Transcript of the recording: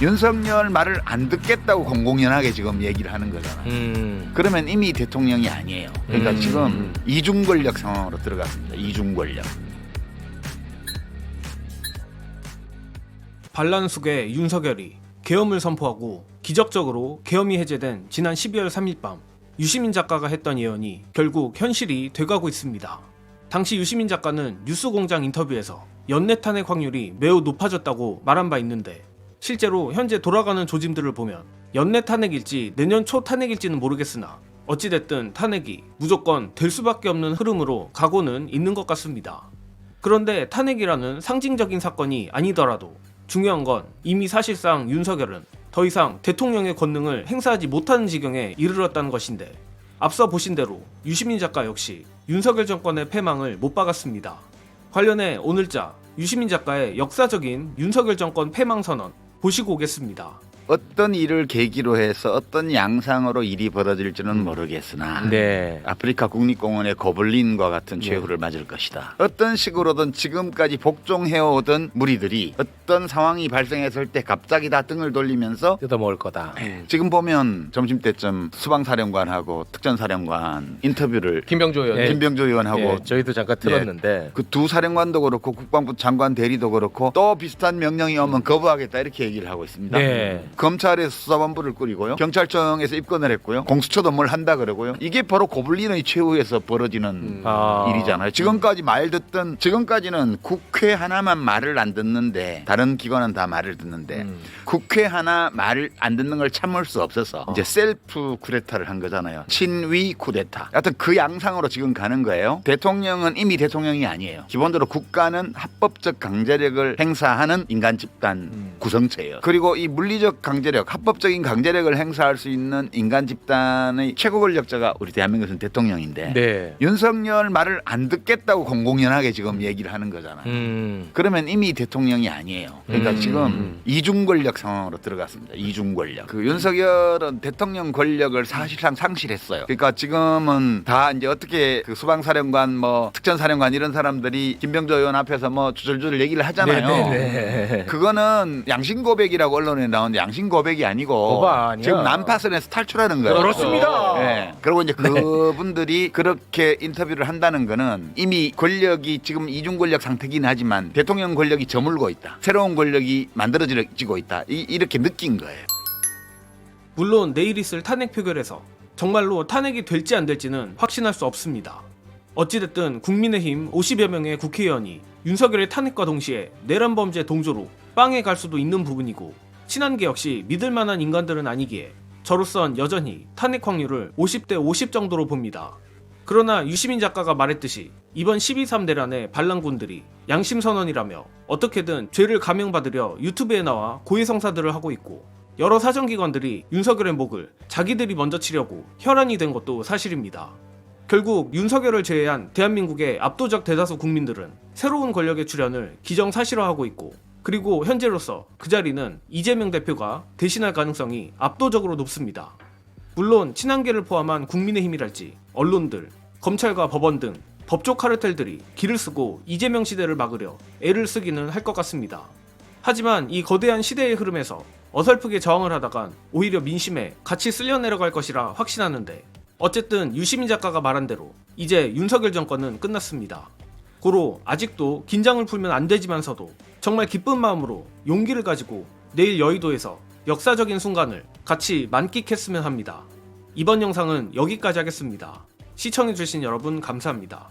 윤석열 말을 안 듣겠다고 공공연하게 지금 얘기를 하는 거잖아요. 그러면 이미 대통령이 아니에요. 그러니까 지금 이중 권력 상황으로 들어갔습니다. 이중 권력. 반란숙의 윤석열이 계엄을 선포하고 기적적으로 계엄이 해제된 지난 12월 3일 밤 유시민 작가가 했던 예언이 결국 현실이 돼가고 있습니다. 당시 유시민 작가는 뉴스공장 인터뷰에서 연내 탄핵 확률이 매우 높아졌다고 말한 바 있는데 실제로 현재 돌아가는 조짐들을 보면 연내 탄핵일지 내년 초 탄핵일지는 모르겠으나 어찌됐든 탄핵이 무조건 될 수밖에 없는 흐름으로 가고는 있는 것 같습니다. 그런데 탄핵이라는 상징적인 사건이 아니더라도 중요한 건 이미 사실상 윤석열은 더 이상 대통령의 권능을 행사하지 못하는 지경에 이르렀다는 것인데 앞서 보신 대로 유시민 작가 역시 윤석열 정권의 패망을 못 박았습니다. 관련해 오늘자 유시민 작가의 역사적인 윤석열 정권 패망 선언 보시고 오겠습니다. 어떤 일을 계기로 해서 어떤 양상으로 일이 벌어질지는 모르겠으나 아프리카 국립공원의 고블린과 같은 최후를 맞을 것이다. 어떤 식으로든 지금까지 복종해오던 무리들이 어떤 상황이 발생했을 때 갑자기 다 등을 돌리면서 뜯어먹을 거다. 지금 보면 점심때쯤 수방사령관하고 특전사령관 인터뷰를 김병조 의원하고 저희도 잠깐 틀었는데 그 두 사령관도 그렇고 국방부 장관 대리도 그렇고 또 비슷한 명령이 오면 거부하겠다 이렇게 얘기를 하고 있습니다. 검찰에서 수사본부를 꾸리고요. 경찰청에서 입건을 했고요. 공수처도 뭘 한다 그러고요. 이게 바로 고블린의 최후에서 벌어지는 일이잖아요. 지금까지는 국회 하나만 말을 안 듣는데 다른 기관은 다 말을 듣는데 국회 하나 말을 안 듣는 걸 참을 수 없어서 이제 셀프 쿠데타를 한 거잖아요. 친위 쿠데타. 하여튼 그 양상으로 지금 가는 거예요. 대통령은 이미 대통령이 아니에요. 기본적으로 국가는 합법적 강제력을 행사하는 인간 집단 구성체예요. 그리고 이 물리적 강제력, 합법적인 강제력을 행사할 수 있는 인간 집단의 최고 권력자가 우리 대한민국은 대통령인데 윤석열 말을 안 듣겠다고 공공연하게 지금 얘기를 하는 거잖아요. 그러면 이미 대통령이 아니에요. 그러니까 지금 이중 권력 상황으로 들어갔습니다. 이중 권력. 그 윤석열은 대통령 권력을 사실상 상실했어요. 그러니까 지금은 다 이제 어떻게 그 수방사령관 뭐 특전사령관 이런 사람들이 김병조 의원 앞에서 뭐 주절주절 얘기를 하잖아요. 그거는 양심 고백이라고 언론에 나오는데 양심 고백이 아니고 지금 난파선에서 탈출하는 거예요. 그렇습니다. 네. 그리고 이제 그분들이 그렇게 인터뷰를 한다는 거는 이미 권력이 지금 이중 권력 상태긴 하지만 대통령 권력이 저물고 있다. 새로운 권력이 만들어지고 있다. 이렇게 느낀 거예요. 물론 내일 있을 탄핵 표결에서 정말로 탄핵이 될지 안 될지는 확신할 수 없습니다. 어찌됐든 국민의힘 50여 명의 국회의원이 윤석열의 탄핵과 동시에 내란범죄 동조로 빵에 갈 수도 있는 부분이고 친한계 역시 믿을 만한 인간들은 아니기에 저로선 여전히 탄핵 확률을 50대 50 정도로 봅니다. 그러나 유시민 작가가 말했듯이 이번 12.3 내란의 반란군들이 양심선언이라며 어떻게든 죄를 감형받으려 유튜브에 나와 고해성사들을 하고 있고 여러 사정기관들이 윤석열의 목을 자기들이 먼저 치려고 혈안이 된 것도 사실입니다. 결국 윤석열을 제외한 대한민국의 압도적 대다수 국민들은 새로운 권력의 출현을 기정사실화하고 있고 그리고 현재로서 그 자리는 이재명 대표가 대신할 가능성이 압도적으로 높습니다. 물론 친한계를 포함한 국민의힘이랄지 언론들, 검찰과 법원 등 법조 카르텔들이 길을 쓰고 이재명 시대를 막으려 애를 쓰기는 할 것 같습니다. 하지만 이 거대한 시대의 흐름에서 어설프게 저항을 하다간 오히려 민심에 같이 쓸려 내려갈 것이라 확신하는데 어쨌든 유시민 작가가 말한 대로 이제 윤석열 정권은 끝났습니다. 고로 아직도 긴장을 풀면 안 되지만서도 정말 기쁜 마음으로 용기를 가지고 내일 여의도에서 역사적인 순간을 같이 만끽했으면 합니다. 이번 영상은 여기까지 하겠습니다. 시청해주신 여러분 감사합니다.